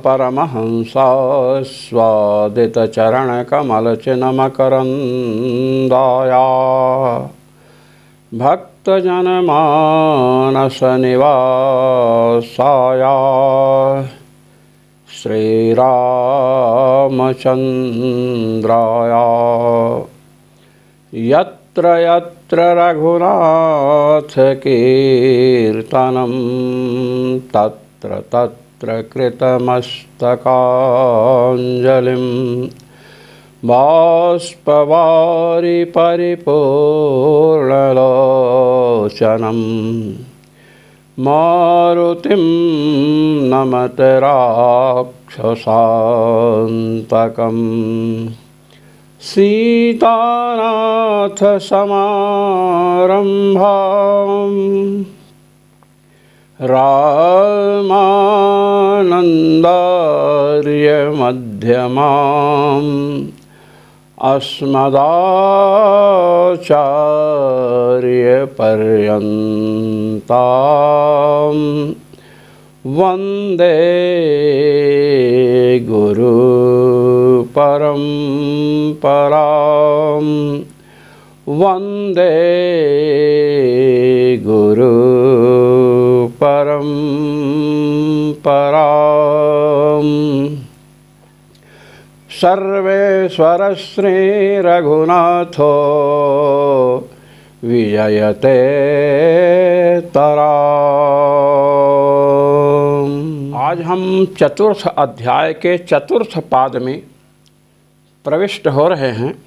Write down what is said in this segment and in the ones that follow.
परमहंसा स्वादितचरणकमलचिन्मकरन्दाया भक्तजनमानसनिवासाया श्रीरामचन्द्राया यत्र यत्र रघुनाथकीर्तनं तत्र तत्र कृतमस्तकाञ्जलिं बाष्पवारि परिपूर्णलोचनं मारुतिं नमत राक्षसान्तकम् सीतानाथसमारम्भां रामानन्दार्यमध्यमाम् अस्मदाचार्यपर्यन्तां वन्दे गुरुपरम्परां वन्दे गुरुपरम्परां सर्वेश्वर श्री रघुनाथो विजयते तराम। आज हम चतुर्थ अध्याय के चतुर्थ पाद में प्रविष्ट हो रहे हैं।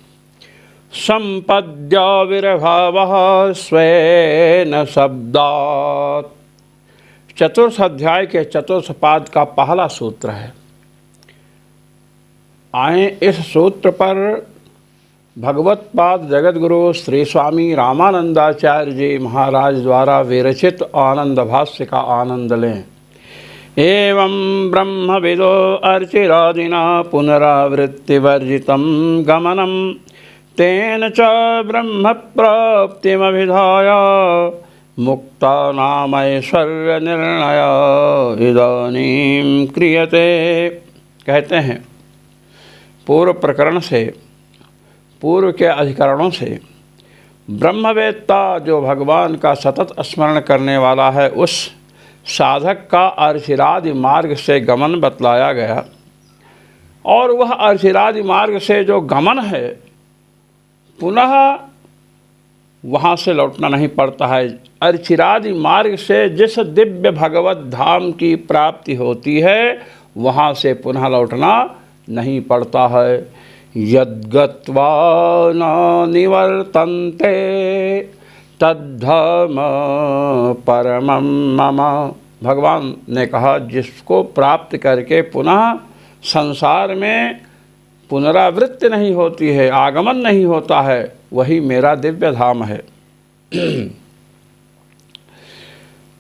संपद्य विर्भावः स्वेन शब्दात्। चतुर्थ अध्याय के चतुर्थ पाद का पहला सूत्र है। आए इस सूत्र पर भगवत पाद जगतगुरु श्री स्वामी रामानंदाचार्य जी महाराज द्वारा विरचित आनंद भाष्य का आनंद लें। एवं ब्रह्मविदो अर्चिरादिना पुनरावृत्तिवर्जितं गमनं तेन च ब्रह्म प्राप्तिमभिधाय मुक्तानामैश्वर्य निर्णय इदानीं क्रियते। कहते हैं पूर्व प्रकरण से, पूर्व के अधिकरणों से ब्रह्मवेत्ता जो भगवान का सतत स्मरण करने वाला है, उस साधक का अर्चिरादि मार्ग से गमन बतलाया गया। और वह अर्चिरादि मार्ग से जो गमन है, पुनः वहाँ से लौटना नहीं पड़ता है। अर्चिरादि मार्ग से जिस दिव्य भगवत धाम की प्राप्ति होती है, वहाँ से पुनः लौटना नहीं पड़ता है। यद्गत्वा न निवर्तन्ते तद्धम परमं मम। भगवान ने कहा, जिसको प्राप्त करके पुनः संसार में पुनरावृत्ति नहीं होती है, आगमन नहीं होता है, वही मेरा दिव्य धाम है।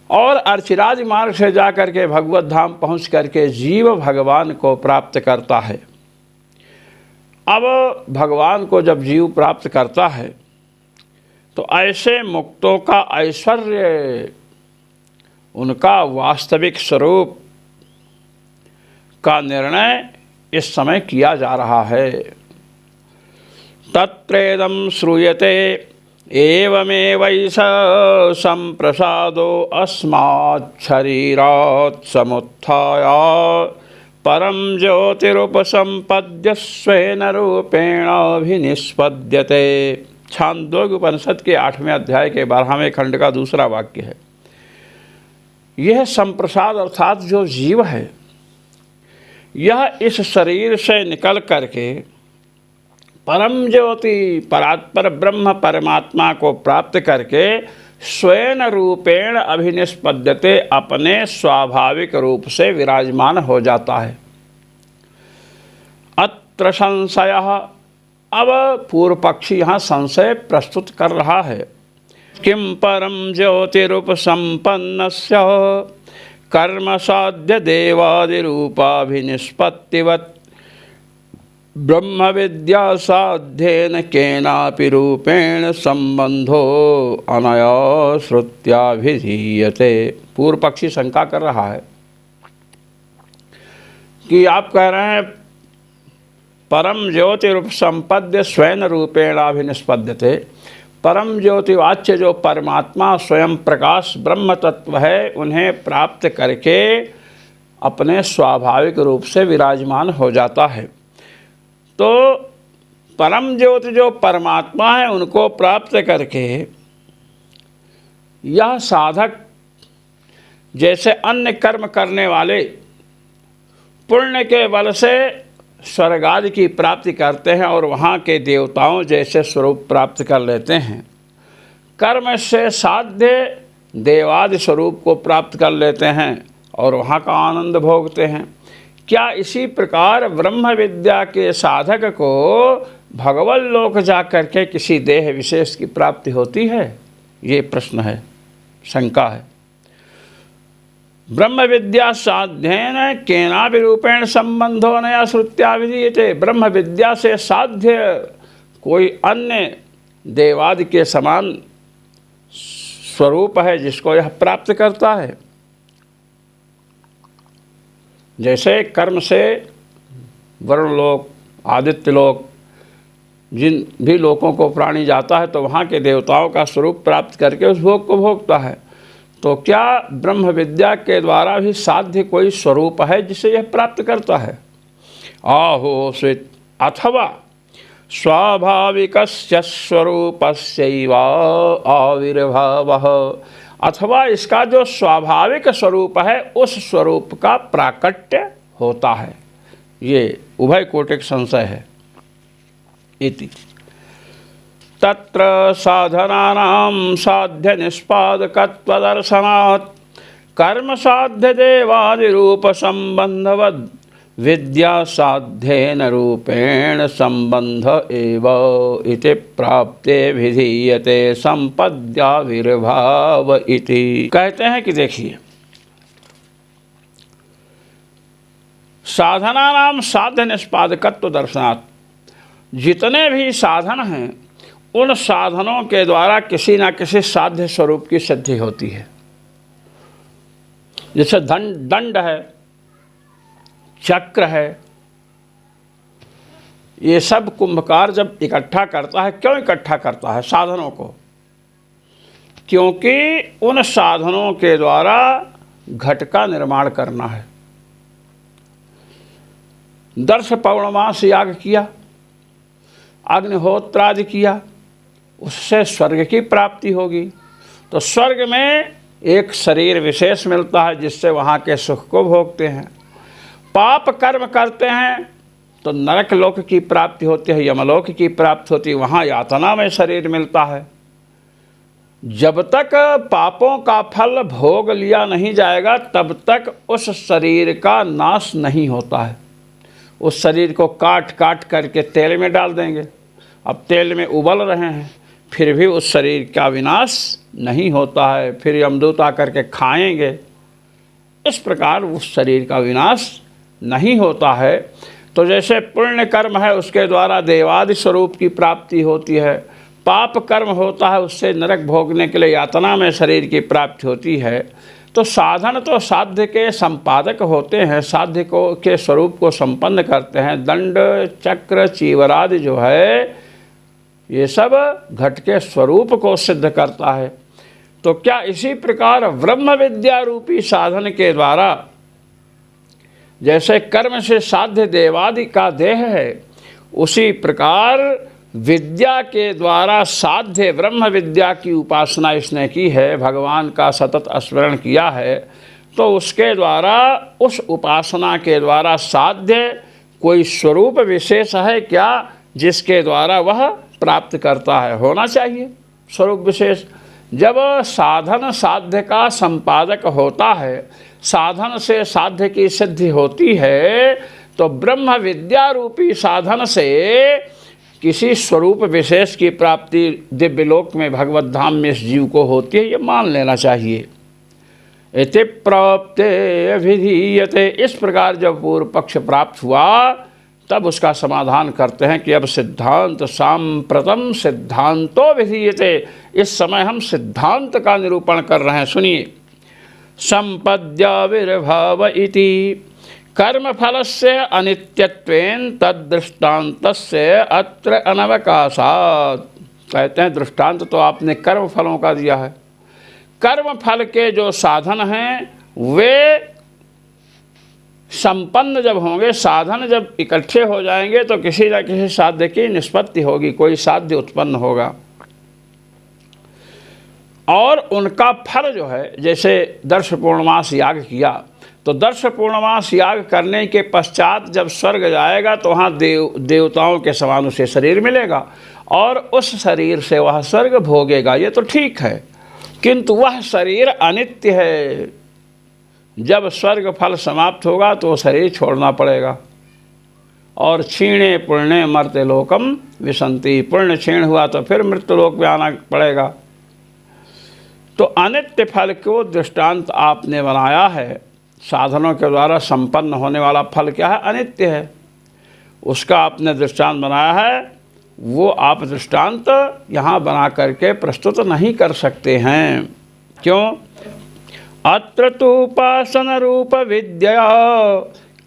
और अर्चिरादि मार्ग से जाकर के भगवत धाम पहुँच करके जीव भगवान को प्राप्त करता है। अब भगवान को जब जीव प्राप्त करता है तो ऐसे मुक्तों का ऐश्वर्य, उनका वास्तविक स्वरूप का निर्णय इस समय किया जा रहा है। तत्रेदं श्रूयते एवमेवैष संप्रसादो अस्मात् शरीरात् समुत्थाय परम ज्योतिरुपसंपद्य स्वेन रूपेण अभिनिष्पद्यते। छांदोग्य उपनिषद के 8वें अध्याय के 12वें खंड का दूसरा वाक्य है। यह संप्रसाद अर्थात जो जीव है, यह इस शरीर से निकल करके परम ज्योति परात्पर ब्रह्म परमात्मा को प्राप्त करके स्वयं रूपेण अभिनिष्पद्यते, अपने स्वाभाविक रूप से विराजमान हो जाता है। अत्र संशयः। अब पूर्व पक्षी यहाँ संशय प्रस्तुत कर रहा है। किम परम ज्योतिरुपसंपन्नस्य कर्म साध्य देवादिरूपाभिनिष्पत्तिवत् ब्रह्म विद्या साध्येन केनापि रूपेण संबंधो अनया श्रुत्याभिधीयते। पूर्व पक्षी शंका कर रहा है कि आप कह रहे हैं परम ज्योति रूप संपद्य स्वयं रूपेणाभिनिष्पद्यते। परम ज्योति वाच्य जो परमात्मा स्वयं प्रकाश ब्रह्म तत्व है, उन्हें प्राप्त करके अपने स्वाभाविक रूप से विराजमान हो जाता है। तो परम ज्योति जो परमात्मा है, उनको प्राप्त करके यह साधक जैसे अन्य कर्म करने वाले पुण्य के बल से स्वर्ग आदि की प्राप्ति करते हैं और वहाँ के देवताओं जैसे स्वरूप प्राप्त कर लेते हैं, कर्म से साध्य देवादि स्वरूप को प्राप्त कर लेते हैं और वहाँ का आनंद भोगते हैं। क्या इसी प्रकार ब्रह्म विद्या के साधक को भगवत लोक जा करके किसी देह विशेष की प्राप्ति होती है? ये प्रश्न है, शंका है। ब्रह्म विद्या साध्येन केनापि रूपेण संबंधो नया श्रुत्या विधीयते। ब्रह्म विद्या से साध्य कोई अन्य देवादि के समान स्वरूप है जिसको यह प्राप्त करता है। जैसे कर्म से वरुण लोक, आदित्य लोक, जिन भी लोकों को प्राणी जाता है तो वहाँ के देवताओं का स्वरूप प्राप्त करके उस भोग को भोगता है। तो क्या ब्रह्म विद्या के द्वारा भी साध्य कोई स्वरूप है जिसे यह प्राप्त करता है? आहो स्वित अथवा स्वाभाविकस्य स्वरूपस्यैव आविर्भावः। अथवा इसका जो स्वाभाविक स्वरूप है उस स्वरूप का प्राकट्य होता है। ये उभय कोटिक संशय है। इति तत्र साधनानां साध्य निष्पादकत्वदर्शनात् कर्म साध्य देवादि रूप संबंधवद् विद्या साध्येन रूपेण संबंध एव इति प्राप्ते विधीयते संपद्याविर्भाव इति। कहते हैं कि देखिए, साधनानां साध्य निष्पादकत्व दर्शनात्, जितने भी साधन हैं उन साधनों के द्वारा किसी न किसी साध्य स्वरूप की सिद्धि होती है। जैसे दंड है, चक्र है, ये सब कुंभकार जब इकट्ठा करता है, क्यों इकट्ठा करता है साधनों को? क्योंकि उन साधनों के द्वारा घट का निर्माण करना है। दर्श पौर्णमास याग किया, अग्निहोत्र आदि किया, उससे स्वर्ग की प्राप्ति होगी। तो स्वर्ग में एक शरीर विशेष मिलता है जिससे वहाँ के सुख को भोगते हैं। पाप कर्म करते हैं तो नरक लोक की प्राप्ति होती है, यमलोक की प्राप्ति होती है, वहाँ यातना में शरीर मिलता है। जब तक पापों का फल भोग लिया नहीं जाएगा तब तक उस शरीर का नाश नहीं होता है। उस शरीर को काट काट करके तेल में डाल देंगे, अब तेल में उबल रहे हैं, फिर भी उस शरीर का विनाश नहीं होता है, फिर यमदूत आकर के खाएंगे। इस प्रकार उस शरीर का विनाश नहीं होता है। तो जैसे पुण्य कर्म है उसके द्वारा देवादि स्वरूप की प्राप्ति होती है, पाप कर्म होता है उससे नरक भोगने के लिए यातना में शरीर की प्राप्ति होती है। तो साधन तो साध्य के संपादक होते हैं, साध्य को के स्वरूप को संपन्न करते हैं। दंड, चक्र, चीवरादि जो है ये सब घट के स्वरूप को सिद्ध करता है। तो क्या इसी प्रकार ब्रह्म विद्या रूपी साधन के द्वारा जैसे कर्म से साध्य देवादि का देह है, उसी प्रकार विद्या के द्वारा साध्य ब्रह्म विद्या की उपासना इसने की है, भगवान का सतत स्मरण किया है, तो उसके द्वारा उस उपासना के द्वारा साध्य कोई स्वरूप विशेष है क्या जिसके द्वारा वह प्राप्त करता है? होना चाहिए स्वरूप विशेष। जब साधन साध्य का संपादक होता है, साधन से साध्य की सिद्धि होती है, तो ब्रह्म विद्या रूपी साधन से किसी स्वरूप विशेष की प्राप्ति दिव्यलोक में भगवत धाम में इस जीव को होती है, ये मान लेना चाहिए। इति प्राप्ते विधीयते। इस प्रकार जब पूर्व पक्ष प्राप्त हुआ तब उसका समाधान करते हैं कि अब सिद्धांत सांप्रतम सिद्धांतो विधीयते। इस समय हम सिद्धांत का निरूपण कर रहे हैं। सुनिए, संपद्याविर्भाव इति कर्मफलस्य अनित्यत्वेन तद्दृष्टान्तस्य अत्र अनवकाशात्। कहते हैं दृष्टांत तो आपने कर्म फलों का दिया है। कर्म फल के जो साधन हैं वे संपन्न जब होंगे, साधन जब इकट्ठे हो जाएंगे तो किसी न किसी साध्य की निष्पत्ति होगी, कोई साध्य उत्पन्न होगा और उनका फल जो है, जैसे दर्श पूर्णमास याग किया तो दर्श पूर्णमास याग करने के पश्चात जब स्वर्ग जाएगा तो वहाँ देवताओं के समान उसे शरीर मिलेगा और उस शरीर से वह स्वर्ग भोगेगा। ये तो ठीक है, किंतु वह शरीर अनित्य है। जब स्वर्ग फल समाप्त होगा तो शरीर छोड़ना पड़ेगा। और क्षीणे पुण्य मर्त्य लोकम विसंति, पुण्य क्षीण हुआ तो फिर मृत्यु लोक में आना पड़ेगा। तो अनित्य फल को दृष्टांत आपने बनाया है। साधनों के द्वारा संपन्न होने वाला फल क्या है? अनित्य है। उसका आपने दृष्टांत बनाया है, वो आप दृष्टांत यहाँ बना करके प्रस्तुत नहीं कर सकते हैं। क्यों? अत्र तु उपासन रूप विद्या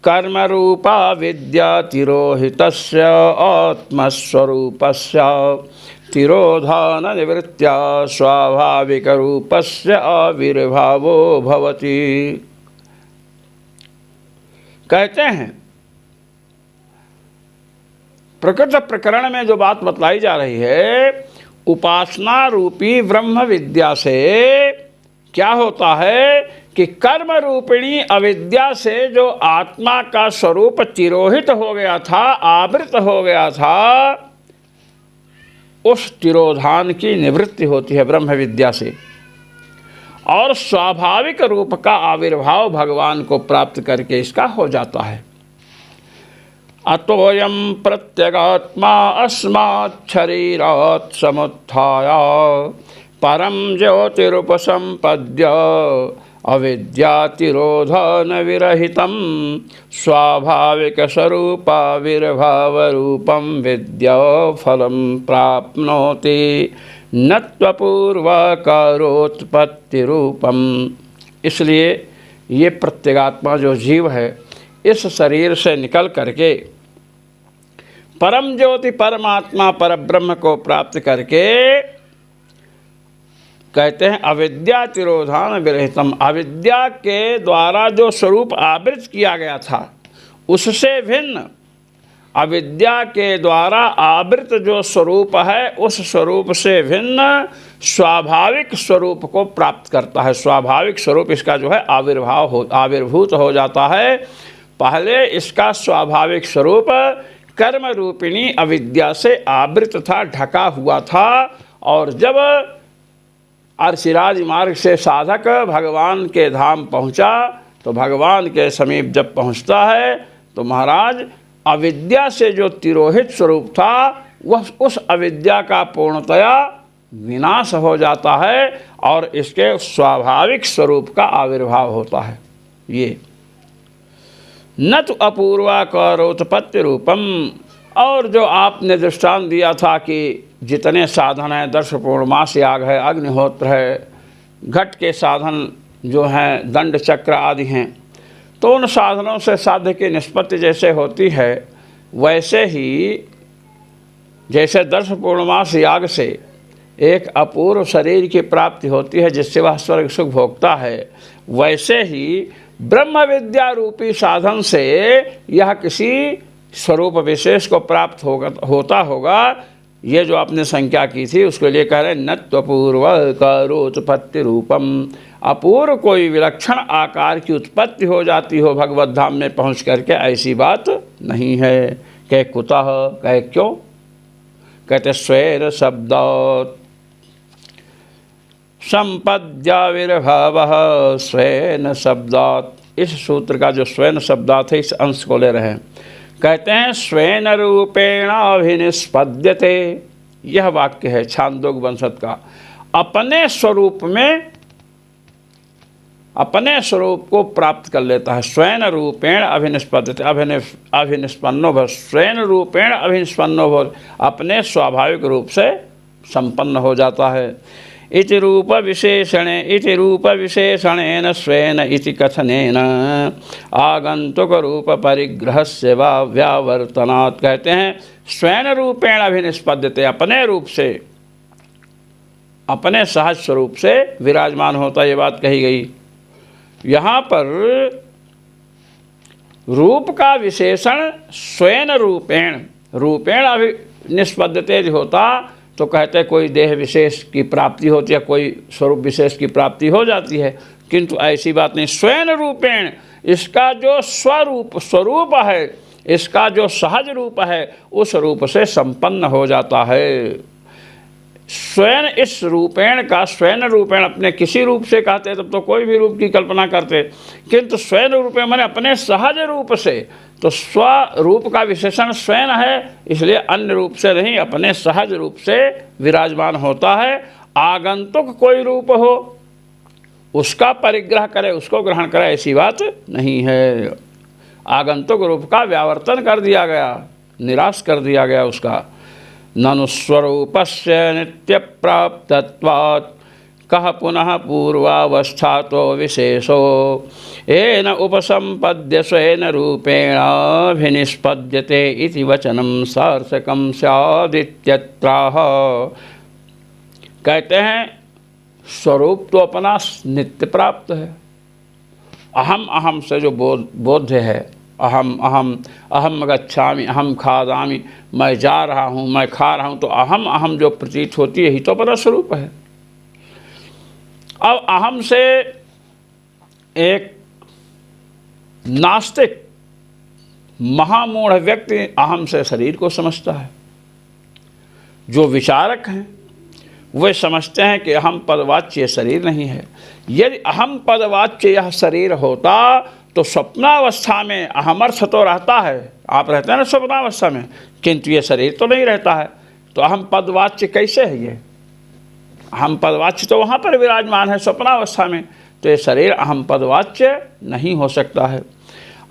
कर्म रूपा विद्या तिरोहितस्य आत्मस्वरूपस्य तिरोधान निवृत्त्या स्वाभाविक रूपस्य आविर्भावो भवति। कहते हैं प्रकृत प्रकरण में जो बात बतलाई जा रही है, उपासना रूपी ब्रह्म विद्या से क्या होता है कि कर्म रूपिणी अविद्या से जो आत्मा का स्वरूप तिरोहित हो गया था, आवृत हो गया था, उस तिरोधान की निवृत्ति होती है ब्रह्म विद्या से और स्वाभाविक रूप का आविर्भाव भगवान को प्राप्त करके इसका हो जाता है। अतोयम प्रत्यगात्मा अस्मात् शरीरात् समुत्थाय परम ज्योतिरुपसंपद्य अविद्यातिरोधन विरहितं स्वाभाविक स्वरूपाविर्भावरूपं विद्या फलं प्राप्नोति न त्वपूर्वकारोत्पत्ति रूपम। इसलिए ये प्रत्यगात्मा जो जीव है इस शरीर से निकल करके परम ज्योति परमात्मा परब्रह्म को प्राप्त करके कहते हैं अविद्या तिरोधान विरहितम, अविद्या के द्वारा जो स्वरूप आवृत किया गया था उससे भिन्न, अविद्या के द्वारा आवृत जो स्वरूप है उस स्वरूप से भिन्न स्वाभाविक स्वरूप को प्राप्त करता है। स्वाभाविक स्वरूप इसका जो है आविर्भूत हो जाता है। पहले इसका स्वाभाविक स्वरूप कर्म रूपिणी अविद्या से आवृत था, ढका हुआ था, और जब अर्चिराज मार्ग से साधक भगवान के धाम पहुंचा तो भगवान के समीप जब पहुंचता है तो महाराज अविद्या से जो तिरोहित स्वरूप था वह उस अविद्या का पूर्णतया विनाश हो जाता है और इसके स्वाभाविक स्वरूप का आविर्भाव होता है। ये न तो अपूर्वाकारोत्पत्ति रूपम। और जो आपने दृष्टांत दिया था कि जितने साधन हैं, दर्श पूर्णमास याग है, अग्निहोत्र है, घट के साधन जो हैं दंड चक्र आदि हैं, तो उन साधनों से साध्य की निष्पत्ति जैसे होती है वैसे ही जैसे दर्श पूर्णमास याग से एक अपूर्व शरीर की प्राप्ति होती है जिससे वह स्वर्ग सुख भोगता है, वैसे ही ब्रह्म विद्या रूपी साधन से यह किसी स्वरूप विशेष को प्राप्त होता होगा। ये जो आपने संख्या की थी उसके लिए कह रहे हैं न त्वपूर्व कारोत्पत्ति रूपम। अपूर्व कोई विलक्षण आकार की उत्पत्ति हो जाती हो भगवत धाम में पहुँच करके, ऐसी बात नहीं है। कह कुतः, कह क्यों? कहते स्वेर शब्दात् संपद्याविर्भावः स्वेन शब्दात्। इस सूत्र का जो स्वेन शब्दात् है इस अंश को ले रहे हैं। कहते हैं स्वेन रूपेण अभिनिष्पद्यते। यह वाक्य है छांदोग्य उपनिषद का। अपने स्वरूप में अपने स्वरूप को प्राप्त कर लेता है। स्वेन रूपेण अभिनिष्पद्यते, अभिनिष्पन्नो भव। स्वेन रूपेण अभिनिष्पन्नो भव, अपने स्वाभाविक रूप से संपन्न हो जाता है। इति रूप विशेषणेन स्वेन इति कथनेन आगंतुक रूप परिग्रहस्य वा व्यावर्तनात्। कहते हैं स्वयं रूपेण अभिनिष्पद्यते, अपने रूप से, अपने सहज स्वरूप से विराजमान होता, ये बात कही गई। यहाँ पर रूप का विशेषण स्वयं रूपेण अभिनिष्पद्यते होता तो कहते कोई देह विशेष की प्राप्ति होती है, कोई स्वरूप विशेष की प्राप्ति हो जाती है, किंतु ऐसी बात नहीं। स्वयं रूपेण, इसका जो स्वरूप है, इसका जो सहज रूप है, उस रूप से संपन्न हो जाता है। स्वयं इस रूपेण का, स्वयं रूपेण अपने किसी रूप से कहते तब तो कोई भी रूप की कल्पना करते, किंतु स्वयं रूपेण माने अपने सहज रूप से, तो स्वरूप का विशेषण स्वयं है, इसलिए अन्य रूप से नहीं, अपने सहज रूप से विराजमान होता है। आगंतुक कोई रूप हो उसका परिग्रह करे, उसको ग्रहण करे, ऐसी बात नहीं है। आगंतुक रूप का व्यावर्तन कर दिया गया, निराश कर दिया गया उसका। ननु स्वरूपस्य नित्य प्राप्तत्वात् कह पुनः पूर्वावस्था तो विशेषो येन उपसंपद्य स्वेन रूपेणाभिनिष्पद्यते इति वचनम सार्थकम स्यादित्यत्राह। कहते हैं स्वरूप तो अपना नित्य प्राप्त है। अहम से जो बोध्य है, अहम गच्छामि, अहम खादामि, मैं जा रहा हूँ, मैं खा रहा हूँ, तो अहम जो प्रतीत होती है, यही तो अपना स्वरूप है। अब अहम से एक नास्तिक महामूढ़ व्यक्ति अहम से शरीर को समझता है। जो विचारक हैं वे समझते हैं कि अहम पदवाच्य शरीर नहीं है। यदि अहम पदवाच्य यह शरीर होता तो स्वप्नावस्था में अहमर्थ तो रहता है, आप रहते हैं ना स्वप्नावस्था में, किंतु ये शरीर तो नहीं रहता है। तो अहम पदवाच्य कैसे है? ये अहम पदवाच्य तो वहाँ पर विराजमान है स्वप्नावस्था में, तो ये शरीर अहम पदवाच्य नहीं हो सकता है।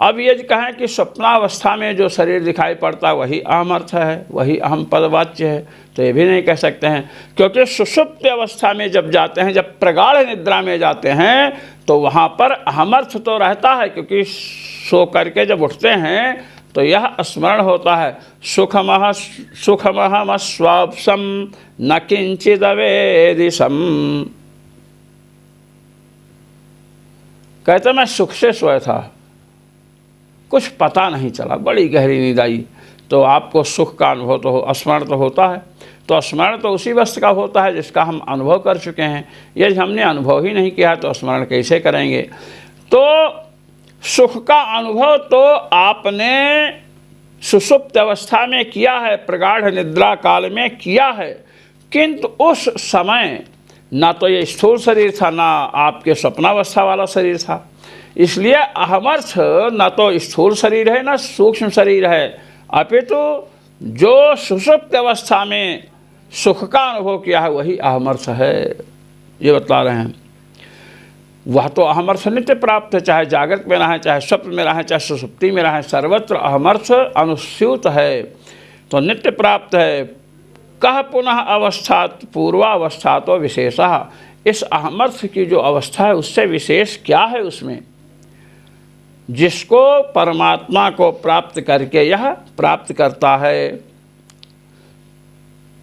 अब ये कहें कि स्वप्नावस्था में जो शरीर दिखाई पड़ता है वही अहमर्थ है, वही अहम पदवाच्य है, तो ये भी नहीं कह सकते हैं, क्योंकि सुषुप्त अवस्था में जब जाते हैं, जब प्रगाढ़ निद्रा में जाते हैं, तो वहाँ पर अहमर्थ तो रहता है, क्योंकि सो करके जब उठते हैं तो यह स्मरण होता है, सुखमहम स्वाप्सम न किंचिदवेदिशम। कहते मैं सुख से सोया था, कुछ पता नहीं चला, बड़ी गहरी नींद आई। तो आपको सुख का अनुभव तो हो, स्मरण तो होता है। तो स्मरण तो उसी वस्तु का होता है जिसका हम अनुभव कर चुके हैं। यदि हमने अनुभव ही नहीं किया तो स्मरण कैसे करेंगे? तो सुख का अनुभव तो आपने सुषुप्त अवस्था में किया है, प्रगाढ़ निद्रा काल में किया है, किंतु उस समय ना तो ये स्थूल शरीर था, ना आपके स्वप्नावस्था वाला शरीर था। इसलिए अहमर्थ न तो स्थूल शरीर है, न सूक्ष्म शरीर है, अपितु जो सुषुप्त अवस्था में सुख का अनुभव किया है वही अहमर्थ है, ये बता रहे हैं। वह तो अहमर्थ नित्य प्राप्त है, चाहे जागृत में रहें, चाहे स्वप्न में रहें, चाहे सुषुप्ति में रहें, सर्वत्र अहमर्थ अनुस्यूत है, तो नित्य प्राप्त है। कह पुनः अवस्था पूर्वावस्था तो विशेषः, इस अहमर्थ की जो अवस्था है उससे विशेष क्या है उसमें, जिसको परमात्मा को प्राप्त करके यह प्राप्त करता है,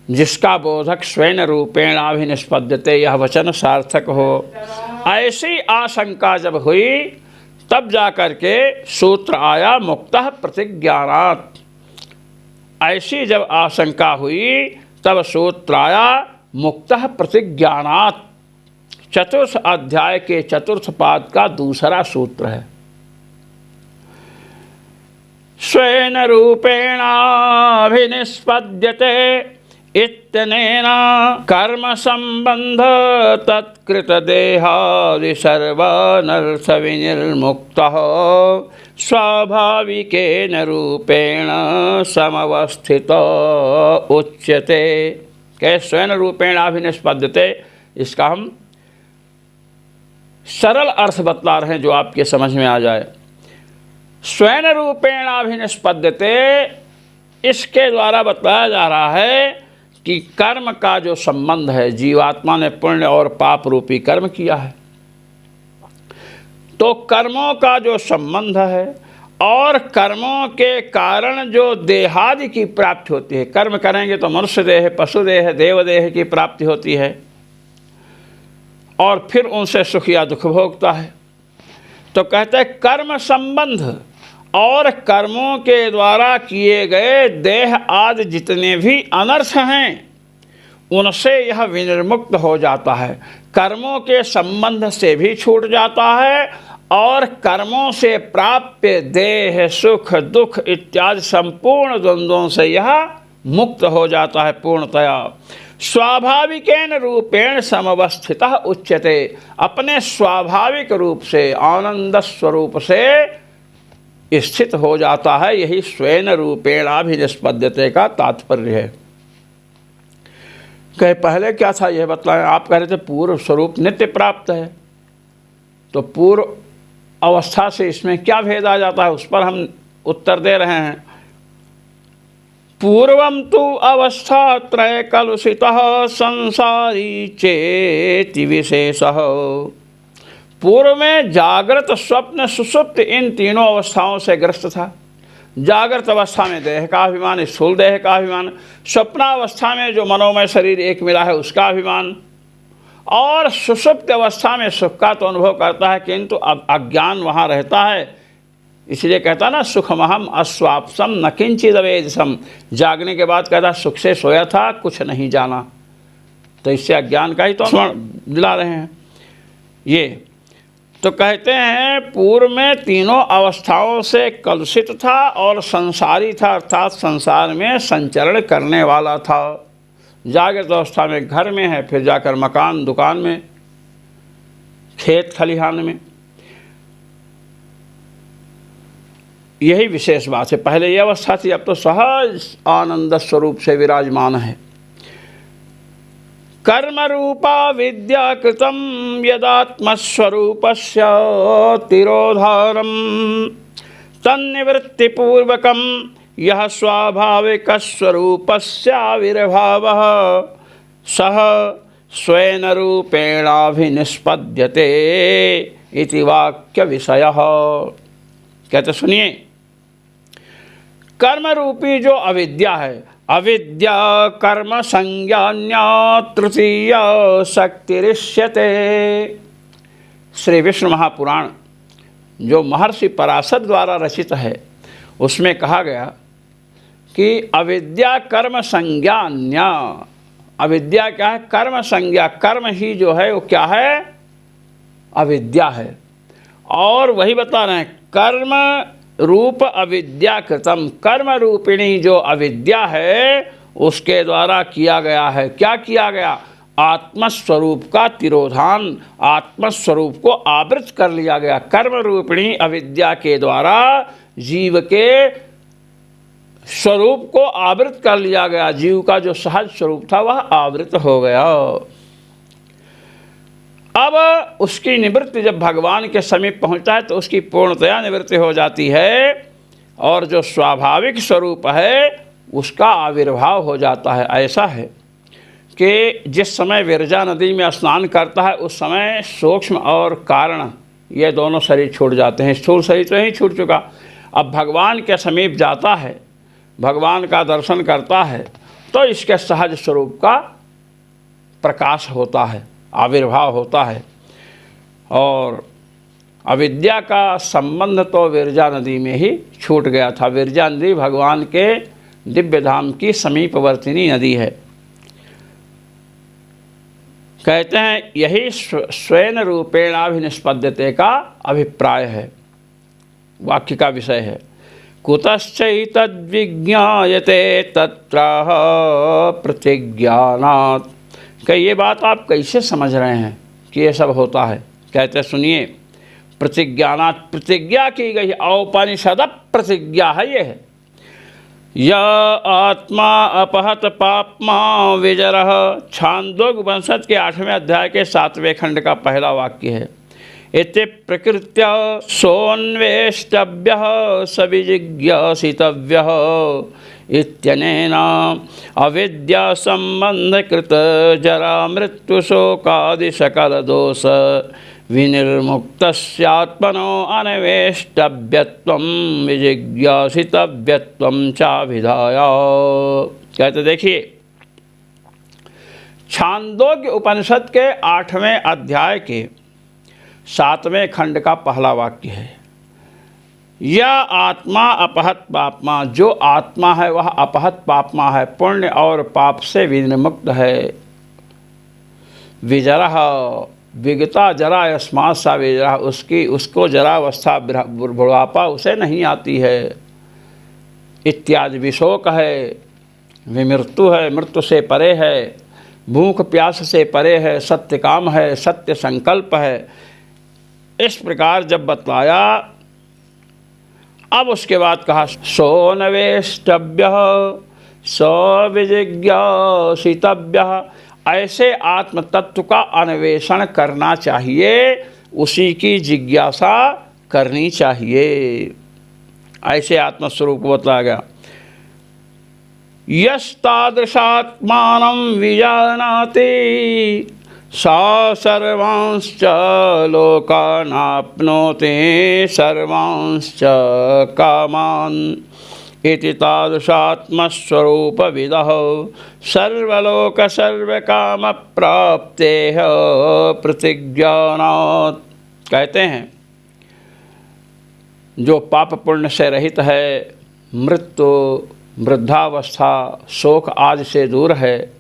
जिसका बोधक स्वयं रूपेण अभिनिष्पद्यते, यह वचन सार्थक हो। ऐसी आशंका जब हुई तब जाकर के सूत्र आया मुक्तः प्रतिज्ञानात्। ऐसी जब आशंका हुई तब सूत्र आया मुक्तः प्रतिज्ञानात्। चतुर्थ अध्याय के चतुर्थ पाद का दूसरा सूत्र है। स्वेन रूपेणाभिनिष्पद्यते इत्यनेन कर्म संबंध तत्कृत देहादि सर्वानर्थ विनिर्मुक्तः स्वाभाविकेन रूपेण समवस्थितो उच्यते। के स्वयं रूपेणाभिनिष्पद्यते, इसका हम सरल अर्थ बतला रहे हैं जो आपके समझ में आ जाए। स्वयं रूपेणाभिनिष्पद्यते, इसके द्वारा बताया जा रहा है कि कर्म का जो संबंध है, जीवात्मा ने पुण्य और पाप रूपी कर्म किया है, तो कर्मों का जो संबंध है और कर्मों के कारण जो देहादि की प्राप्ति होती है, कर्म करेंगे तो मनुष्य देह, पशु देह, देवदेह की प्राप्ति होती है और फिर उनसे सुख या दुख भोगता है। तो कहते हैं कर्म संबंध और कर्मों के द्वारा किए गए देह आदि जितने भी अनर्थ हैं उनसे यह विनिर्मुक्त हो जाता है। कर्मों के संबंध से भी छूट जाता है और कर्मों से प्राप्त देह, सुख, दुख इत्यादि संपूर्ण द्वंद्वों से यह मुक्त हो जाता है पूर्णतया। स्वाभाविकेन रूपेण समवस्थितः उच्यते, अपने स्वाभाविक रूप से आनंद स्वरूप से स्थित हो जाता है। यही स्वेन रूपेणाभिनिष्पद्यते का तात्पर्य है। कहे पहले क्या था यह बतलाएं। आप कह रहे थे पूर्व स्वरूप नित्य प्राप्त है, तो पूर्व अवस्था से इसमें क्या भेद आ जाता है, उस पर हम उत्तर दे रहे हैं। पूर्वं तु अवस्था त्रय कलुषितः संसारी चेति विशेषः। पूर्व में जागृत, स्वप्न, सुषुप्त इन तीनों अवस्थाओं से ग्रस्त था। जागृत अवस्था में देह का अभिमान, स्थूल देह का अभिमान, स्वप्नावस्था में जो मनोमय शरीर एक मिला है उसका अभिमान, और सुषुप्त अवस्था में सुख का तो अनुभव करता है किंतु अब अज्ञान वहाँ रहता है। इसलिए कहता ना सुखमहम अस्वाप्सम न किंचिद वेदसम। जागने के बाद कहता सुख से सोया था, कुछ नहीं जाना। तो इससे अज्ञान का ही तो स्मरण दिला रहे हैं ये। तो कहते हैं पूर्व में तीनों अवस्थाओं से कलुषित था और संसारी था, अर्थात संसार में संचरण करने वाला था। जागृत अवस्था में घर में है, फिर जाकर मकान, दुकान में, खेत खलिहान में। यही विशेष बात है। पहले ये अवस्था थी, अब तो सहज आनंद स्वरूप से विराजमान है। कर्म रूपा विद्या कृतम यदात्मस्वरूपस्य तिरोधारम तन्निवृत्तिपूर्वकम यह स्वाभाविक स्वरूपस्याविर्भावः सह स्वेन रूपेणाभिनिष्पद्यते इति वाक्य विषयः। कहते सुनिए, कर्म रूपी जो अविद्या है, अविद्या कर्म संज्ञान्या तृतीय शक्तिरिष्यते। श्री विष्णु महापुराण जो महर्षि पराशर द्वारा रचित है उसमें कहा गया कि अविद्या कर्म संज्ञान्या। अविद्या क्या है? कर्म संज्ञा। कर्म ही जो है वो क्या है? अविद्या है। और वही बता रहे हैं कर्म रूप अविद्या कृतम। कर्म रूपिणी जो अविद्या है उसके द्वारा किया गया है। क्या किया गया? आत्मस्वरूप का तिरोधान, आत्मस्वरूप को आवृत कर लिया गया। कर्म रूपिणी अविद्या के द्वारा जीव के स्वरूप को आवृत कर लिया गया। जीव का जो सहज स्वरूप था वह आवृत हो गया। अब उसकी निवृत्ति जब भगवान के समीप पहुंचता है तो उसकी पूर्णतया निवृत्ति हो जाती है और जो स्वाभाविक स्वरूप है उसका आविर्भाव हो जाता है। ऐसा है कि जिस समय विरजा नदी में स्नान करता है उस समय सूक्ष्म और कारण ये दोनों शरीर छूट जाते हैं। स्थूल शरीर तो ही छूट चुका। अब भगवान के समीप जाता है, भगवान का दर्शन करता है तो इसके सहज स्वरूप का प्रकाश होता है, आविर्भाव होता है। और अविद्या का संबंध तो विरजा नदी में ही छूट गया था। विरजा नदी भगवान के दिव्य धाम की समीपवर्तिनी नदी है। कहते हैं यही स्वेन रूपेणाभिनिष्पद्यते का अभिप्राय है, वाक्य का विषय है। कुतश्चैतद्विज्ञायते तत्राह प्रतिज्ञानात्। कि ये बात आप कैसे समझ रहे हैं कि ये सब होता है? कहते सुनिए, प्रतिज्ञानात्, प्रतिज्ञा की गई औपनिषद प्रतिज्ञा है। ये है या आत्मा अपहत पापमा विजरः। छांदोग्य उपनिषद के 8वें अध्याय के 7वें खंड का पहला वाक्य है। इति प्रकृत्या सोन्वेष्टव्यः सविजिज्ञासितव्यः इत्यनेन अविद्या संबंधकृत जरा मृत्यु शोकादि सकल दोष विनिर्मुक्तस्यात्मनो अनवेष्टव्यत्वं विजिज्ञासितव्यत्वं चाभिधाय। कहते देखिए, छांदोग्य उपनिषद के 8वें अध्याय के 7वें खंड का पहला वाक्य है, यह आत्मा अपहत पापमा, जो आत्मा है वह अपहत पापमा है, पुण्य और पाप से विनिर्मुक्त है। विजरह विगता जरा यस्मात् सा विजरह, उसको जरावस्था बुढ़ापा उसे नहीं आती है। इत्यादि विशोक है, विमृत्यु है, मृत्यु से परे है, भूख प्यास से परे है, सत्य काम है, सत्य संकल्प है। इस प्रकार जब बतलाया, अब उसके बाद कहा सोनवेष्टव्य सविजिज्ञासितव्य, ऐसे आत्म तत्व का अन्वेषण करना चाहिए, उसी की जिज्ञासा करनी चाहिए। ऐसे आत्मस्वरूप को बताया गया। यस्तादृशात्मानं विजानाति सा सर्वांश्च लोकानाप्नोति सर्वांश्च कामान् इति तादृशात्मस्वरूपविदः सर्वलोक सर्वकामप्राप्तेः प्रतिज्ञानात्। कहते हैं, जो पाप पुण्य से रहित है, मृत्यु वृद्धावस्था शोक आदि से दूर है,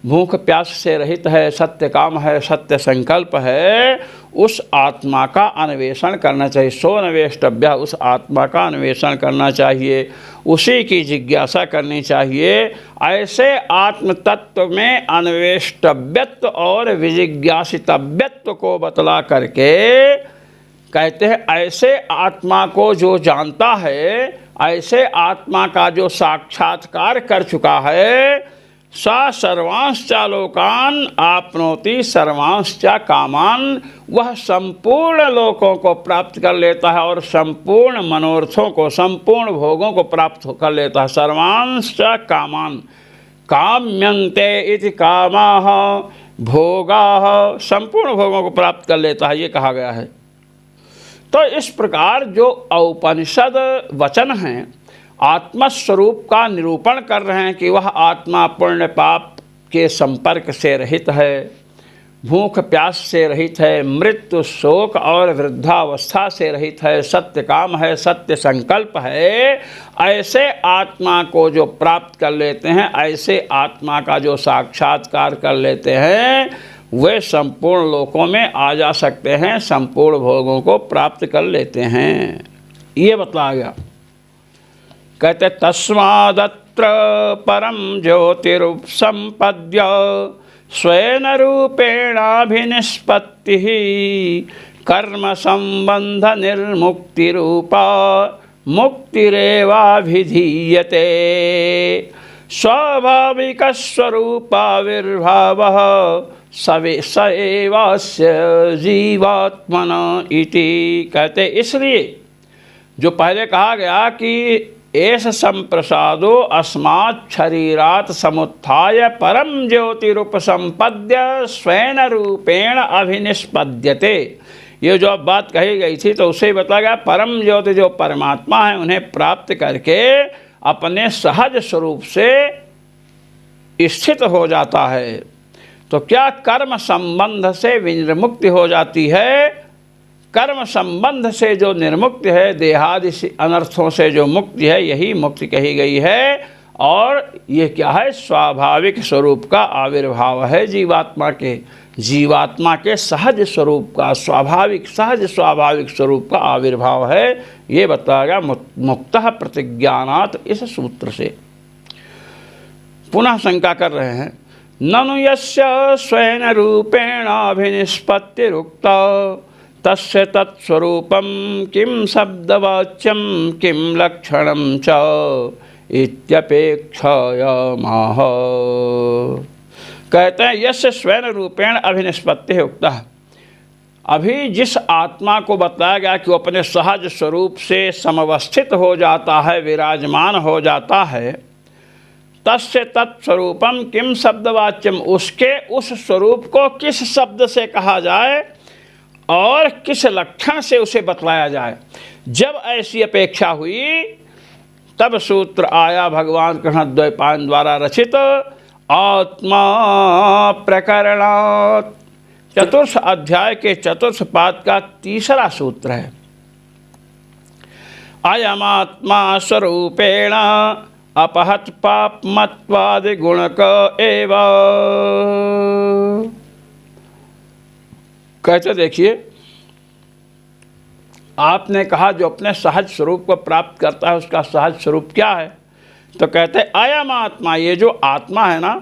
भूख प्यास से रहित है, सत्य काम है, सत्य संकल्प है, उस आत्मा का अन्वेषण करना चाहिए। सोनवेष्टव्य, उस आत्मा का अन्वेषण करना चाहिए, उसी की जिज्ञासा करनी चाहिए। ऐसे आत्म तत्व में अन्वेष्टव्यत्व और विजिज्ञासितव्यत्व को बतला करके कहते हैं, ऐसे आत्मा को जो जानता है, ऐसे आत्मा का जो साक्षात्कार कर चुका है, सा सर्वांश्चा लोकान आपनोति सर्वांश्चा कामान, वह संपूर्ण लोकों को प्राप्त कर लेता है और संपूर्ण मनोरथों को, संपूर्ण भोगों को प्राप्त कर लेता है। सर्वांश्चा कामान, काम्यन्ते इति कामाः भोगाः, संपूर्ण भोगों को प्राप्त कर लेता है, ये कहा गया है। तो इस प्रकार जो औपनिषद वचन हैं, आत्मस्वरूप का निरूपण कर रहे हैं कि वह आत्मा पुण्य पाप के संपर्क से रहित है, भूख प्यास से रहित है, मृत्यु शोक और वृद्धावस्था से रहित है, सत्य काम है, सत्य संकल्प है। ऐसे आत्मा को जो प्राप्त कर लेते हैं, ऐसे आत्मा का जो साक्षात्कार कर लेते हैं, वे संपूर्ण लोकों में आ जा सकते हैं, संपूर्ण भोगों को प्राप्त कर लेते हैं। ये बतलाया गया। कहते तस्मादत्र परम ज्योतिरुपसंपद्य स्वेन रूपेणाभिनिष्पत्ति कर्म संबंध निर्मुक्ति रूपा मुक्तिरेवाभिधीयते। स्वाभाविक स्वरूपाविर्भावः स एवास्य जीवात्मना इति। कहते इसलिए जो पहले कहा गया कि एष संप्रसादो अस्मात् शरीरात् समुत्थाय परम ज्योतिरुपसंपद्य स्वेन रूपेण अभिनिष्पद्यते, ये जो अब बात कही गई थी तो उसे बताया गया, परम ज्योति जो परमात्मा है उन्हें प्राप्त करके अपने सहज स्वरूप से स्थित हो जाता है। तो क्या कर्म संबंध से विनिर्मुक्ति हो जाती है। कर्म संबंध से जो निर्मुक्ति है, देहादि अनर्थों से जो मुक्ति है, यही मुक्ति कही गई है। और ये क्या है, स्वाभाविक स्वरूप का आविर्भाव है जीवात्मा के, जीवात्मा के सहज स्वरूप का, स्वाभाविक सहज स्वाभाविक स्वरूप का आविर्भाव है। ये बताया गया मुक्तः प्रतिज्ञानात्, इस सूत्र से। पुनः शंका कर रहे हैं, ननु यस्य स्वेन रूपेण अभिनिष्पत्तिरुक्ता तस्य तत्स्वरूपं किं शब्दवाच्यं किं लक्षणं च इत्यपेक्षयामाह। कहते हैं यस्य स्वेन रूपेण अभिनिष्पत्ति उक्ता, अभी जिस आत्मा को बताया गया कि वो अपने सहज स्वरूप से समवस्थित हो जाता है, विराजमान हो जाता है, तस्य तत्स्वरूपम किम शब्दवाच्यम, उसके उस स्वरूप को किस शब्द से कहा जाए और किस लक्षण से उसे बतलाया जाए। जब ऐसी अपेक्षा हुई तब सूत्र आया भगवान कृष्ण द्वैपायन द्वारा रचित आत्मा प्रकरणात्, चतुर्थ अध्याय के चतुर्थ पाद का तीसरा सूत्र है। अयमात्मा स्वरूपेण अपहत पापमत्वादि गुणक एव। कहते देखिए, आपने कहा जो अपने सहज स्वरूप को प्राप्त करता है उसका सहज स्वरूप क्या है, तो कहते हैं अयम आत्मा, ये जो आत्मा है ना,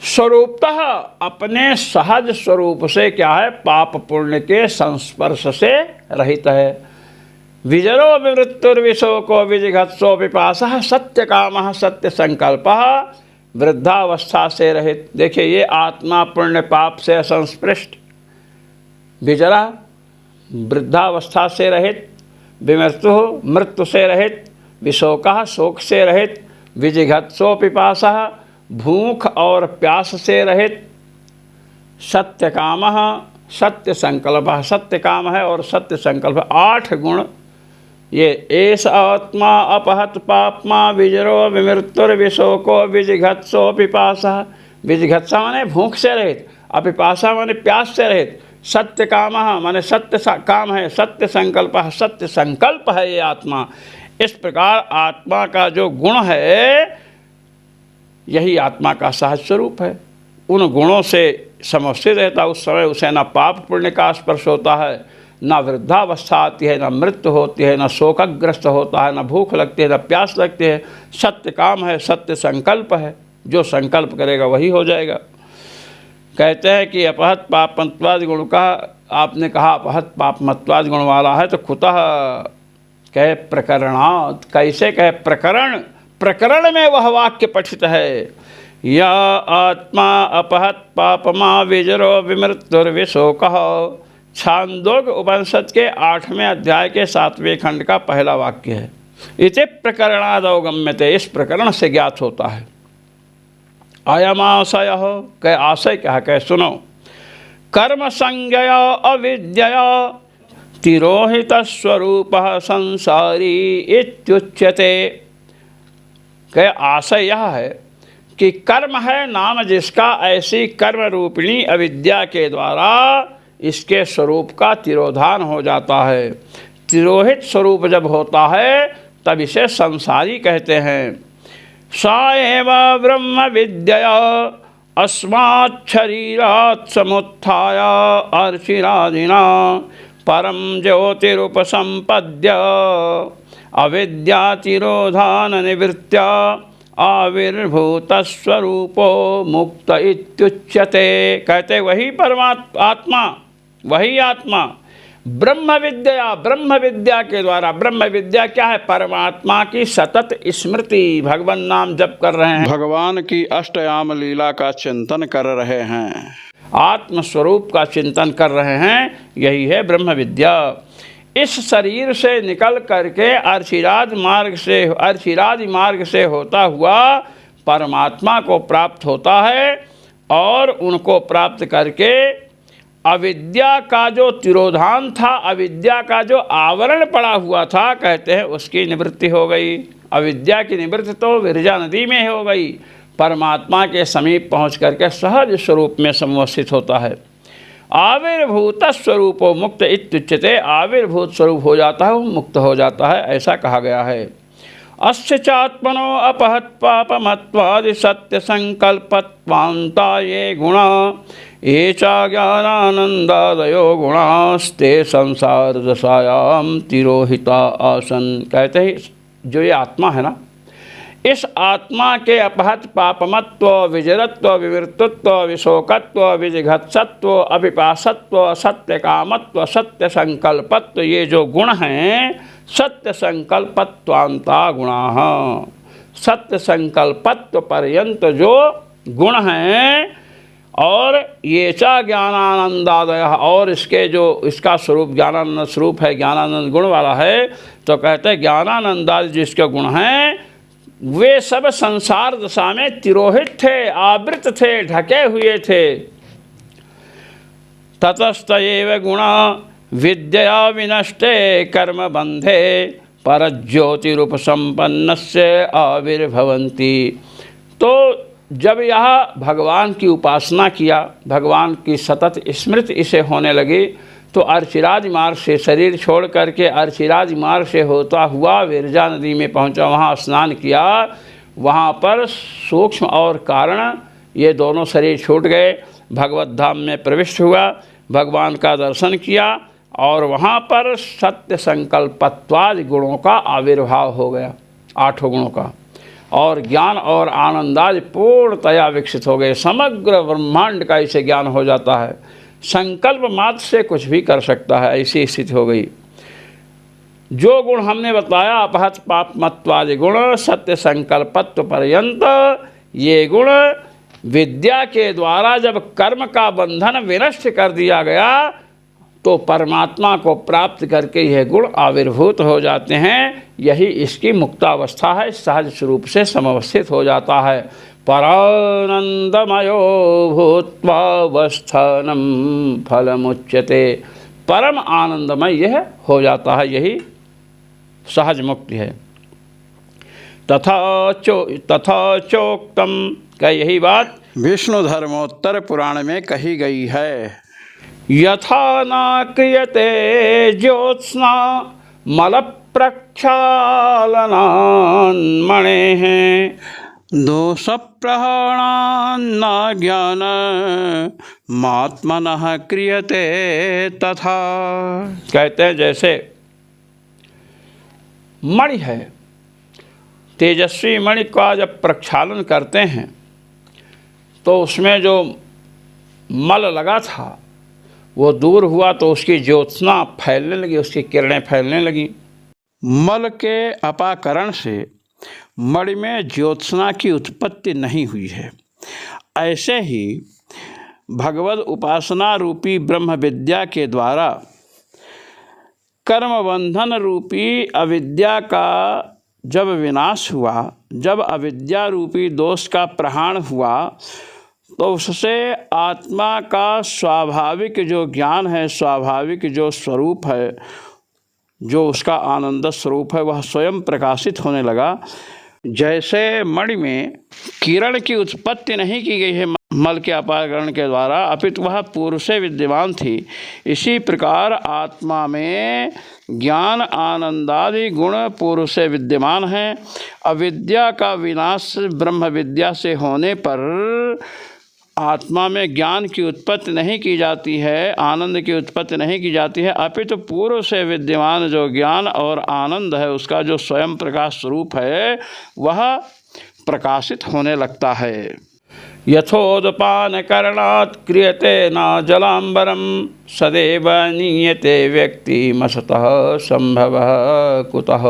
स्वरूपतः अपने सहज स्वरूप से क्या है, पाप पुण्य के संस्पर्श से रहित है। विजरो विवृत्तुर्विशोको विजिघत्सो पिपासः सत्य कामः सत्य संकल्पः, वृद्धावस्था से रहित। देखिए, ये आत्मा पुण्य पाप से असंस्पृष्ट, विजरा वृद्धावस्था से रहित, विमृत्यु मृत्यु से रहित, विशोकः शोक से रहित, विजिघत्सो पिपासः भूख और प्यास से रहित, सत्य कामः सत्य संकल्प, सत्य काम है और सत्य संकल्प, 8 गुण। ये एष आत्मा अपहत पापमा विजरो विमृत्युर्विशोको विजिघत्सो पिपासः। विजिघत्सा माने भूख से रहित, अपिपासा माने प्यास से रहित, सत्य काम माने सत्य काम है, सत्य संकल्प सत्य संकल्प है ये आत्मा। इस प्रकार आत्मा का जो गुण है यही आत्मा का सहज स्वरूप है। उन गुणों से समस्थित रहता, उस समय उसे न पाप पुण्य का स्पर्श होता है, न वृद्धावस्था आती है, न मृत्यु होती है, न शोकग्रस्त होता है, न भूख लगती है, न प्यास लगती है। सत्य काम है, सत्य संकल्प है, जो संकल्प करेगा वही हो जाएगा। कहते हैं कि अपहत पाप मत्वादि गुण का, आपने कहा अपहत पाप मत्वादि गुण वाला है, तो कुतः कहे प्रकरणात्, कैसे कहे प्रकरण, प्रकरण में वह वाक्य पठित है। या आत्मा अपहत पापमा विजरो विमृत्युर्विशोकः, छांदोग्य उपनिषद के 8वें अध्याय के 7वें खंड का पहला वाक्य है। इति प्रकरणाद् अवगम्यते, इस प्रकरण से ज्ञात होता है। अयमाशय, कह आशय क्या है, कह सुनो। कर्म संज्ञया अविद्यया तिरोहित स्वरूप संसारी इत्युच्यते। कह आशय यह है कि कर्म है नाम जिसका, ऐसी कर्म रूपिणी अविद्या के द्वारा इसके स्वरूप का तिरोधान हो जाता है। तिरोहित स्वरूप जब होता है तब इसे संसारी कहते हैं। सा एव ब्रह्म विद्या अस्मात् शरीरात् समुत्थाय अर्चिरादिना परम ज्योतिरुपसंपद्य अविद्यातिरोधान निवृत्त्या आविर्भूत स्वरूपो मुक्त इत्युच्यते। कहते वही आत्मा, वही आत्मा ब्रह्म विद्या, ब्रह्म विद्या के द्वारा, ब्रह्म विद्या क्या है, परमात्मा की सतत स्मृति, भगवान नाम जप कर रहे हैं, भगवान की अष्टयाम लीला का चिंतन कर रहे हैं, आत्म स्वरूप का चिंतन कर रहे हैं, यही है ब्रह्म विद्या। इस शरीर से निकल करके अर्चिरादि मार्ग से होता हुआ परमात्मा को प्राप्त होता है, और उनको प्राप्त करके अविद्या का जो तिरोधान था, अविद्या का जो आवरण पड़ा हुआ था, कहते हैं उसकी निवृत्ति हो गई। अविद्या की निवृत्ति तो विरजा नदी में हो गई, परमात्मा के समीप पहुँच करके सहज स्वरूप में समवस्थित होता है। आविर्भूत स्वरूपो मुक्त इत्युच्यते, आविर्भूत स्वरूप हो जाता है, वो मुक्त हो जाता है, ऐसा कहा गया है। अस्य चात्मनो अपहत पापमत्वादि सत्य संकल्पत्वान्ता ये गुणा ये चा ज्ञानानंदादयो गुणास्ते संसार दशायाम तिरोहिता आसन। कहते हैं जो ये आत्मा है ना, इस आत्मा के अपहत पापमत्व, विजरत्व, विवृत्तत्व, विशोकत्व, विजिघत्सत्व, अभिपासत्व, सत्य कामत्व, सत्य संकल्पत्व, ये जो गुण हैं, सत्य संकल्पत्वान्ता गुणाः, सत्य संकल्पत्व पर्यंत जो गुण हैं, और ये चा ज्ञानानंदादय, और इसके जो इसका स्वरूप ज्ञानानंद स्वरूप है, ज्ञानानंद गुण वाला है, तो कहते हैं ज्ञानानंदादि जिसके गुण हैं वे सब संसार दशा में तिरोहित थे, आवृत थे, ढके हुए थे। ततस्त एव गुणा विद्या विनष्टे कर्म बंधे परज्योतिरूपसंपन्नस्य आविर्भवन्ति। तो जब यह भगवान की उपासना किया, भगवान की सतत स्मृति इसे होने लगी, तो अर्चिराज मार्ग से शरीर छोड़ करके अर्चिराज मार्ग से होता हुआ विरजा नदी में पहुंचा, वहाँ स्नान किया। वहाँ पर सूक्ष्म और कारण ये दोनों शरीर छूट गए, भगवत धाम में प्रविष्ट हुआ, भगवान का दर्शन किया और वहाँ पर सत्य संकल्पत्वादि गुणों का आविर्भाव हो गया, 8 गुणों का, और ज्ञान और आनंदादि पूर्णतया विकसित हो गए। समग्र ब्रह्मांड का इसे ज्ञान हो जाता है, संकल्प मात्र से कुछ भी कर सकता है, ऐसी स्थिति हो गई। जो गुण हमने बताया, अपहत पाप मत्वादि गुण, सत्य संकल्पत्व पर्यंत, ये गुण विद्या के द्वारा जब कर्म का बंधन विनष्ट कर दिया गया तो परमात्मा को प्राप्त करके यह गुण आविर्भूत हो जाते हैं। यही इसकी मुक्तावस्था है, सहज स्वरूप से समवस्थित हो जाता है। परानंदमयो भूत्वावस्थानम फलमुच्यते। परम आनंदमय यह हो जाता है, यही सहज मुक्ति है। तथा चोक्तम का यही बात विष्णु धर्मोत्तर पुराण में कही गई है। यथा न क्रियते ज्योत्स्ना मल प्रक्षालनान्मणे हैं दोष प्रहणान्न ज्ञान मात्मनः क्रियते तथा। कहते हैं जैसे मणि है, तेजस्वी मणि का जब प्रक्षालन करते हैं तो उसमें जो मल लगा था वो दूर हुआ, तो उसकी ज्योत्सना फैलने लगी, उसकी किरणें फैलने लगी। मल के अपाकरण से मणि में ज्योत्सना की उत्पत्ति नहीं हुई है। ऐसे ही भगवद उपासना रूपी ब्रह्म विद्या के द्वारा कर्म बंधन रूपी अविद्या का जब विनाश हुआ, जब अविद्या रूपी दोष का प्रहाण हुआ, तो उससे आत्मा का स्वाभाविक जो ज्ञान है, स्वाभाविक जो स्वरूप है, जो उसका आनंद स्वरूप है, वह स्वयं प्रकाशित होने लगा। जैसे मणि में किरण की उत्पत्ति नहीं की गई है मल के अपाकरण के द्वारा, अपितु वह पूर्व से विद्यमान थी, इसी प्रकार आत्मा में ज्ञान आनंदादि गुण पूर्व से विद्यमान हैं। अविद्या का विनाश ब्रह्म विद्या से होने पर आत्मा में ज्ञान की उत्पत्ति नहीं की जाती है, आनंद की उत्पत्ति नहीं की जाती है, अपितु पूर्व से विद्यमान जो ज्ञान और आनंद है, उसका जो स्वयं प्रकाश स्वरूप है, वह प्रकाशित होने लगता है। यथोदपान करणात् क्रियते न जलांबरम सदैव नीयते व्यक्ति मसतः संभवः कुतः।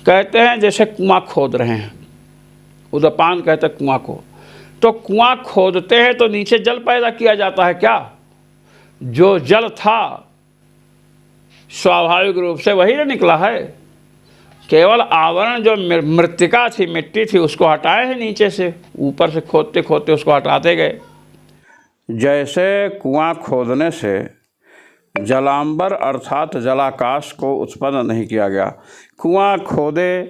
कहते हैं जैसे कुआं खोद रहे हैं, उदपान कहते हैं कुआं को, तो कुआं खोदते हैं तो नीचे जल पैदा किया जाता है क्या? जो जल था स्वाभाविक रूप से वही ना निकला है, केवल आवरण जो मृत्तिका थी, मिट्टी थी, उसको हटाए हैं नीचे से, ऊपर से खोदते खोदते उसको हटाते गए। जैसे कुआं खोदने से जलांबर अर्थात जलाकाश को उत्पन्न नहीं किया गया, कुआं खोदे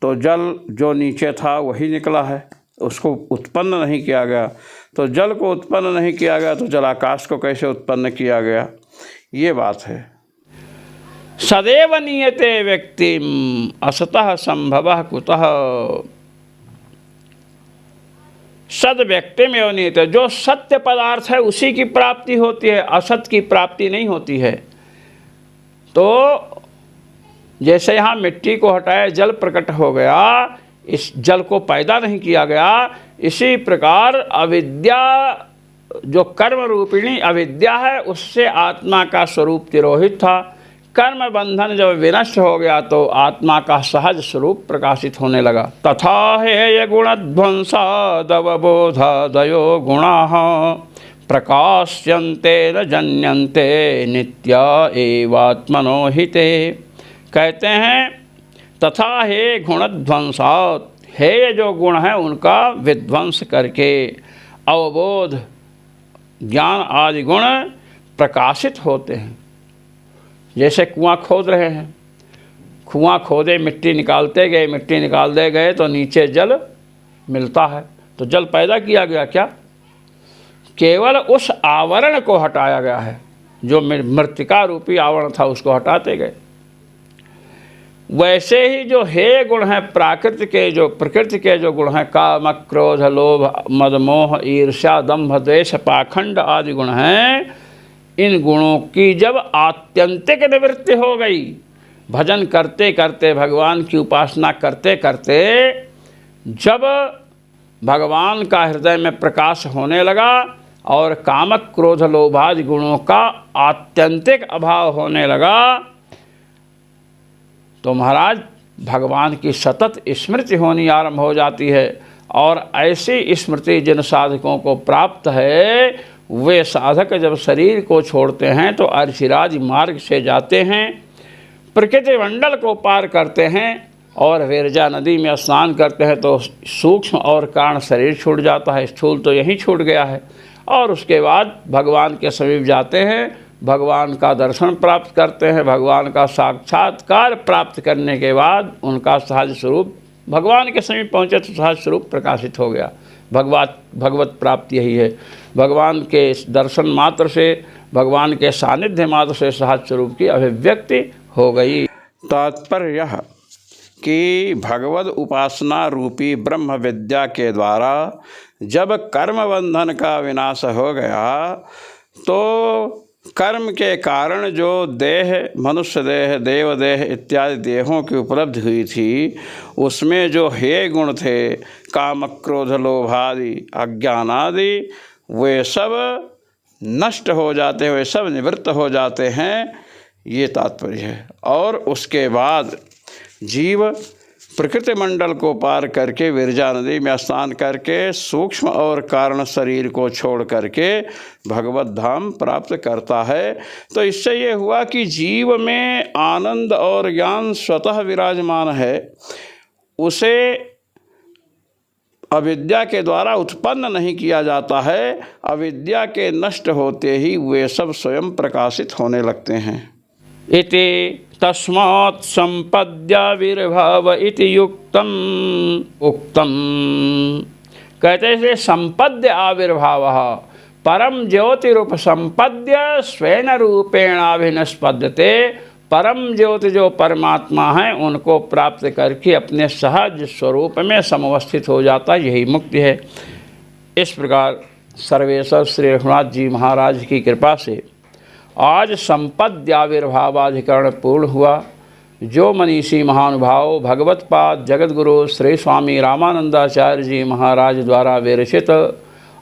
तो जल जो नीचे था वही निकला है, उसको उत्पन्न नहीं किया गया। तो जल को उत्पन्न नहीं किया गया तो जलाकाश को कैसे उत्पन्न किया गया, ये बात है। सदैव नीयते व्यक्तिम असतः संभवः कुतः। सद व्यक्ति में वो नियत है, जो सत्य पदार्थ है उसी की प्राप्ति होती है, असत की प्राप्ति नहीं होती है। तो जैसे यहाँ मिट्टी को हटाया जल प्रकट हो गया, इस जल को पैदा नहीं किया गया, इसी प्रकार अविद्या जो कर्म रूपिणी अविद्या है उससे आत्मा का स्वरूप तिरोहित था। कर्म बंधन जब विनष्ट हो गया तो आत्मा का सहज स्वरूप प्रकाशित होने लगा। तथा हेय गुणध्वंसादवबोधादयो गुणाः प्रकाश्यन्ते न जन्यन्ते नित्या एवात्मनो हिते। कहते हैं तथा हे गुणध्वंसात्, हेय जो गुण हैं उनका विध्वंस करके अवबोध ज्ञान आदि गुण प्रकाशित होते हैं। जैसे कुआं खोद रहे हैं, कुआं खोदे, मिट्टी निकालते गए, मिट्टी निकालते गए तो नीचे जल मिलता है। तो जल पैदा किया गया क्या? केवल उस आवरण को हटाया गया है, जो मृत्तिका रूपी आवरण था उसको हटाते गए। वैसे ही जो हे गुण हैं प्रकृति के जो गुण हैं, काम क्रोध लोभ मद मोह ईर्ष्या दंभ द्वेष पाखंड आदि गुण हैं, इन गुणों की जब आत्यंतिक निवृत्ति हो गई, भजन करते करते, भगवान की उपासना करते करते जब भगवान का हृदय में प्रकाश होने लगा और कामक क्रोध लोभादि गुणों का आत्यंतिक अभाव होने लगा, तो महाराज भगवान की सतत स्मृति होनी आरंभ हो जाती है। और ऐसी स्मृति जिन साधकों को प्राप्त है, वे साधक जब शरीर को छोड़ते हैं तो अर्चिराज मार्ग से जाते हैं, प्रकृति मंडल को पार करते हैं और विरजा नदी में स्नान करते हैं, तो सूक्ष्म और कारण शरीर छूट जाता है, स्थूल तो यहीं छूट गया है। और उसके बाद भगवान के समीप जाते हैं, भगवान का दर्शन प्राप्त करते हैं, भगवान का साक्षात्कार प्राप्त करने के बाद उनका सहज स्वरूप, भगवान के समीप पहुँचे तो सहज स्वरूप प्रकाशित हो गया। भगवत प्राप्ति यही है, भगवान के दर्शन मात्र से, भगवान के सानिध्य मात्र से सहज स्वरूप की अभिव्यक्ति हो गई। तात्पर्य यह कि भगवद उपासना रूपी ब्रह्म विद्या के द्वारा जब कर्म बंधन का विनाश हो गया, तो कर्म के कारण जो देह, मनुष्य देह, देव देह इत्यादि देहों की उपलब्धि हुई थी, उसमें जो हे गुण थे, काम क्रोध लोभादि अज्ञानादि, वे सब नष्ट हो जाते हैं, वे सब निवृत्त हो जाते हैं, ये तात्पर्य है। और उसके बाद जीव प्रकृति मंडल को पार करके विरजा नदी में स्नान करके सूक्ष्म और कारण शरीर को छोड़ करके भगवत धाम प्राप्त करता है। तो इससे ये हुआ कि जीव में आनंद और ज्ञान स्वतः विराजमान है, उसे अविद्या के द्वारा उत्पन्न नहीं किया जाता है। अविद्या के नष्ट होते ही वे सब स्वयं प्रकाशित होने लगते हैं। इति तस्मात् संपद्याविर्भाव इति युक्तम उक्तम। कहते हैं संपद्य आविर्भावः परम ज्योतिरूप संपद्य स्वेन रूपेणाभिनस्पद्यते। परम ज्योति जो परमात्मा है उनको प्राप्त करके अपने सहज स्वरूप में समवस्थित हो जाता, यही मुक्ति है। इस प्रकार सर्वेश्वर श्री रघुनाथ जी महाराज की कृपा से आज संपद्याविर्भावाधिकरण पूर्ण हुआ। जो मनीषी महानुभाव भगवत पाद जगतगुरु श्री स्वामी रामानंदाचार्य जी महाराज द्वारा विरचित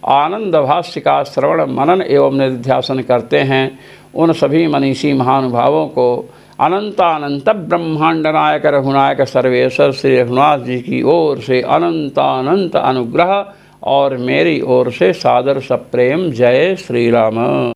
आनंद भाष्य का श्रवण मनन एवं निधिध्यासन करते हैं, उन सभी मनीषी महानुभावों को अनंतानंत ब्रह्मांड नायक रघुनायक सर्वेश्वर श्री रघुनाथ जी की ओर से अनंतानंत अनुग्रह और मेरी ओर से सादर सप्रेम जय श्री राम।